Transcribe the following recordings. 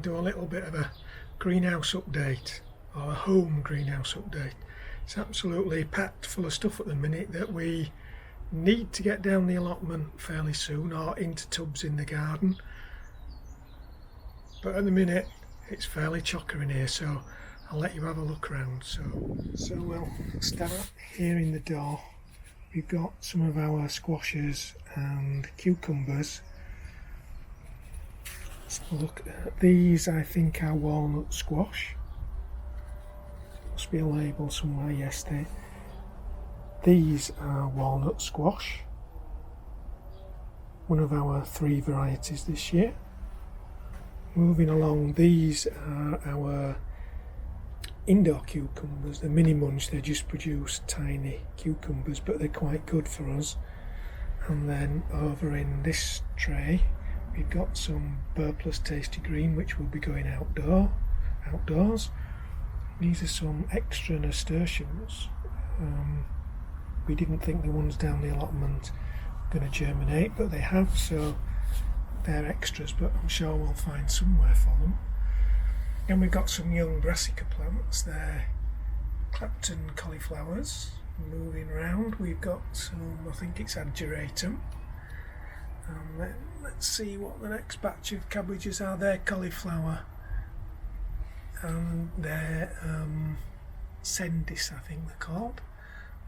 do a little bit of a greenhouse update, or a home greenhouse update. It's absolutely packed full of stuff at the minute that we need to get down the allotment fairly soon, or into tubs in the garden. But at the minute it's fairly chocker in here, so I'll let you have a look around. So we'll start here in the door. We've got some of our squashes and cucumbers. Let's have a look at these. I think are walnut squash. Must be a label somewhere. Yes, these are walnut squash. One of our 3 varieties this year. Moving along, these are our indoor cucumbers, the mini munch. They just produce tiny cucumbers, but they're quite good for us. And then over in this tray we've got some Burplus Tasty Green, which will be going outdoors. These are some extra nasturtiums. We didn't think the ones down the allotment were going to germinate, but they have, so they're extras, but I'm sure we'll find somewhere for them. And we've got some young brassica plants. They're Clapton cauliflowers. Moving around, we've got some, I think it's ageratum. And then let's see what the next batch of cabbages are. They're cauliflower, and they're Sendis, I think they're called.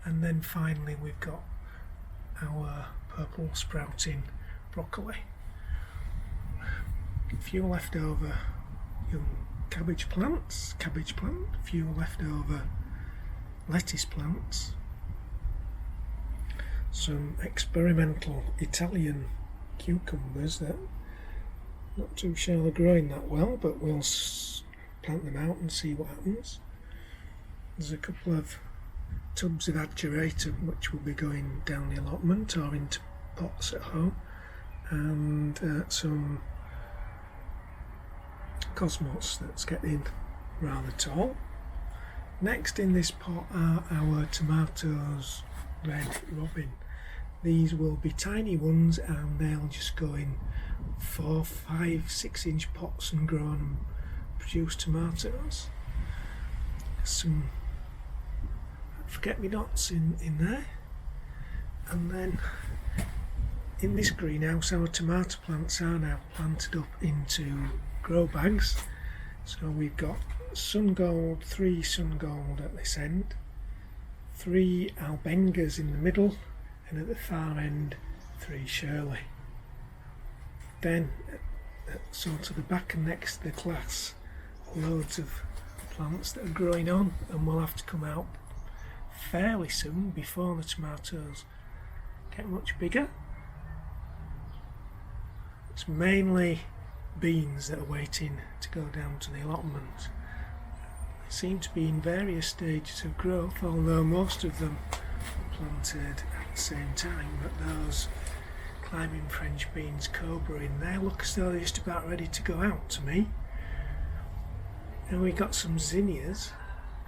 And then finally we've got our purple sprouting broccoli. A few leftover young cabbage plant, a few leftover lettuce plants, some experimental Italian cucumbers that not too sure they're growing that well, but we'll plant them out and see what happens. There's a couple of tubs of ageratum which will be going down the allotment or into pots at home, and some cosmos that's getting rather tall. Next in this pot are our tomatoes Red Robin. These will be tiny ones, and they'll just go in 4, 5, 6 inch pots and grow and produce tomatoes. Some forget-me-nots in there. And then in this greenhouse our tomato plants are now planted up into grow bags. So we've got 3 sun gold at this end, 3 albengas in the middle, and at the far end 3 Shirley. Then at sort of the back and next to the class, loads of plants that are growing on, and will have to come out fairly soon before the tomatoes get much bigger. It's mainly beans that are waiting to go down to the allotment. They seem to be in various stages of growth, although most of them were planted at the same time. But those climbing French beans cobra in there look as though they're just about ready to go out to me. And we got some zinnias,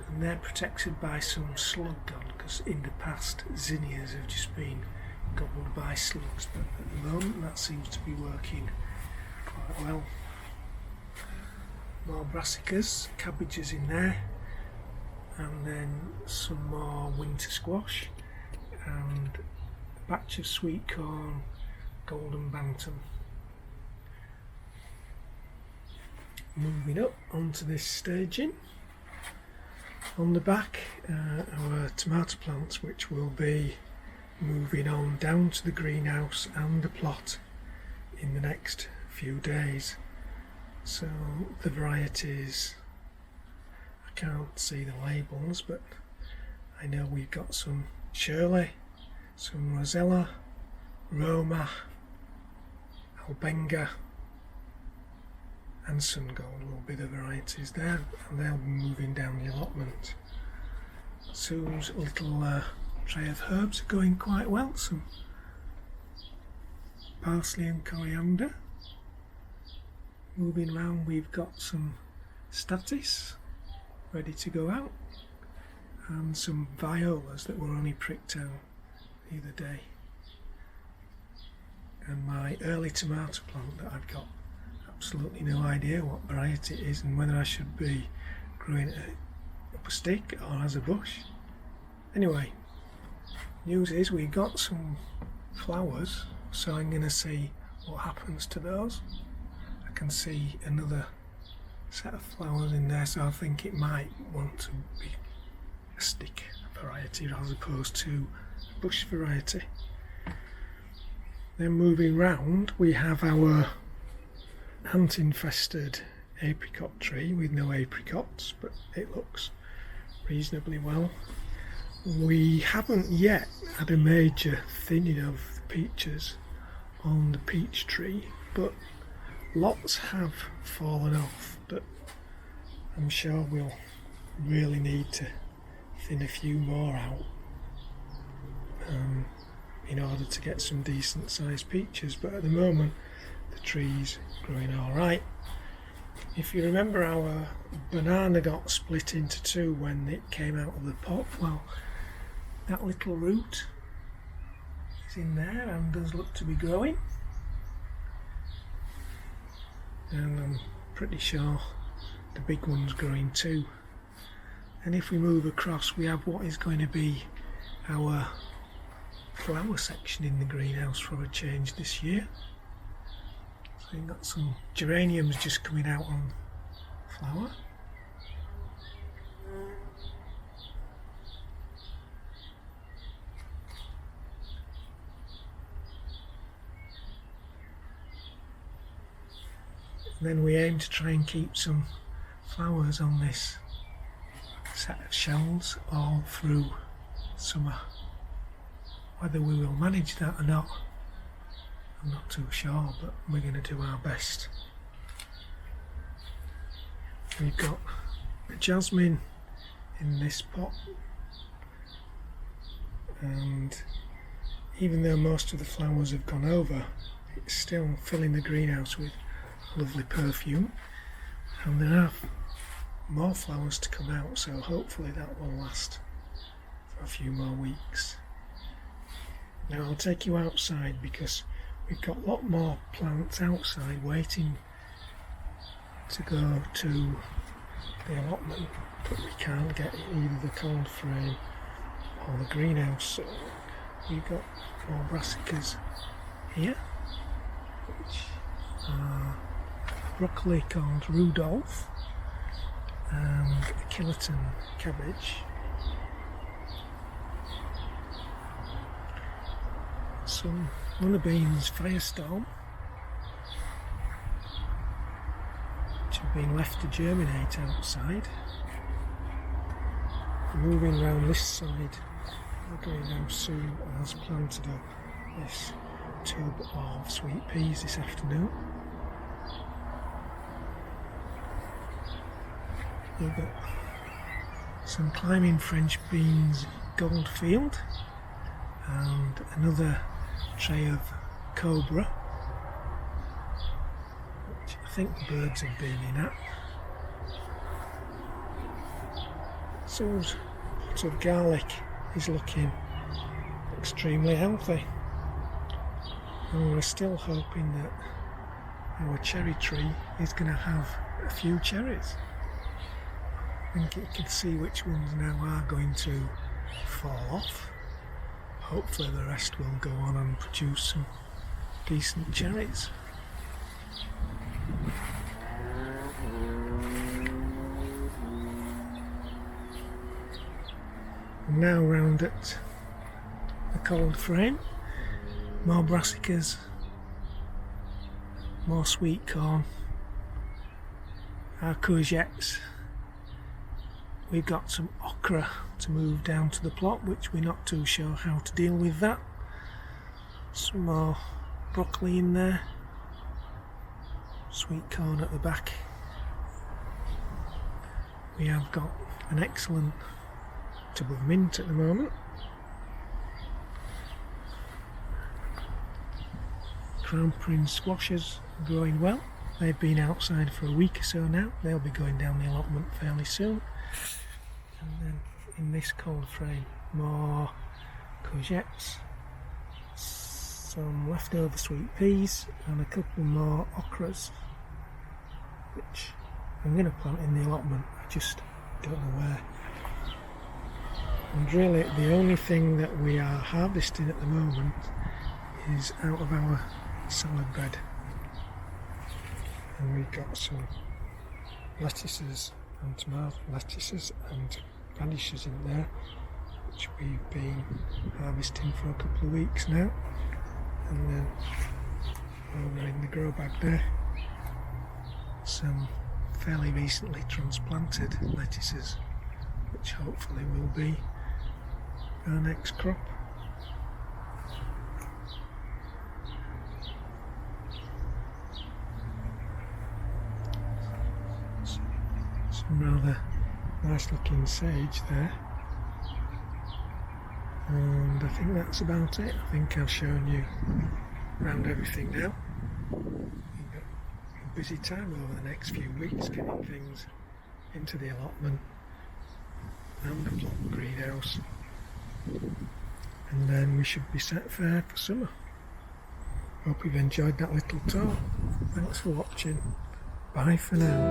and they're protected by some slug gun, because in the past zinnias have just been gobbled by slugs, but at the moment that seems to be working quite well. More brassicas, cabbages in there, and then some more winter squash, and a batch of sweet corn, golden bantam. Moving up onto this staging. On the back, our tomato plants, which will be moving on down to the greenhouse and the plot in the next few days. So the varieties, I can't see the labels, but I know we've got some Shirley, some Rosella, Roma, Albenga and Sun Gold will be the varieties there, and they'll be moving down the allotment. Sue's little tray of herbs are going quite well, some parsley and coriander. Moving around, we've got some statice ready to go out, and some violas that were only pricked out the other day, and my early tomato plant that I've got at absolutely no idea what variety it is and whether I should be growing it up a stick or as a bush. Anyway, news is we got some flowers, so I'm going to see what happens to those. I can see another set of flowers in there, so I think it might want to be a stick variety as opposed to a bush variety. Then moving round, we have our ant infested apricot tree with no apricots, but it looks reasonably well. We haven't yet had a major thinning of the peaches on the peach tree, but lots have fallen off, but I'm sure we'll really need to thin a few more out in order to get some decent sized peaches, but at the moment the tree's growing alright. If you remember, our banana got split into two when it came out of the pot. Well, that little root is in there and does look to be growing, and I'm pretty sure the big one's growing too. And if we move across, we have what is going to be our flower section in the greenhouse for a change this year. So we've got some geraniums just coming out on flower. And then we aim to try and keep some flowers on this set of shelves all through summer. Whether we will manage that or not, I'm not too sure, but we're going to do our best. We've got a jasmine in this pot, and even though most of the flowers have gone over, it's still filling the greenhouse with lovely perfume, and there are more flowers to come out, so hopefully that will last for a few more weeks. Now I'll take you outside because we've got a lot more plants outside waiting to go to the allotment, but we can't get either the cold frame or the greenhouse, so we've got more brassicas here, which are broccoli called Rudolph and a Killerton cabbage. Some runner beans Firestorm, which have been left to germinate outside. Moving round this side, our greenhouse soon has planted up this tub of sweet peas this afternoon. We've got some climbing French beans Goldfield and another tray of Cobra, which I think the birds have been in at. So's pot of garlic is looking extremely healthy, and we're still hoping that our cherry tree is going to have a few cherries. I think you can see which ones now are going to fall off. Hopefully the rest will go on and produce some decent cherries. Now round at the cold frame, more brassicas, more sweet corn, our courgettes. We've got some okra to move down to the plot, which we're not too sure how to deal with that. Some more broccoli in there, sweet corn at the back. We have got an excellent tub of mint at the moment. Crown Prince squashes are growing well. They've been outside for a week or so now. They'll be going down the allotment fairly soon. And then in this cold frame, more courgettes, some leftover sweet peas and a couple more okras. which I'm going to plant in the allotment. I just don't know where. And really the only thing that we are harvesting at the moment is out of our salad bed. And we've got some lettuces and lettuces and radishes in there, which we've been harvesting for a couple of weeks now. And then over in the grow bag there, some fairly recently transplanted lettuces, which hopefully will be our next crop. Some rather nice looking sage there, and I think that's about it. I think I've shown you around everything now. We've got a busy time over the next few weeks getting things into the allotment and the plot greenhouse, and then we should be set fair for summer. Hope you've enjoyed that little tour. Thanks for watching. Bye for now.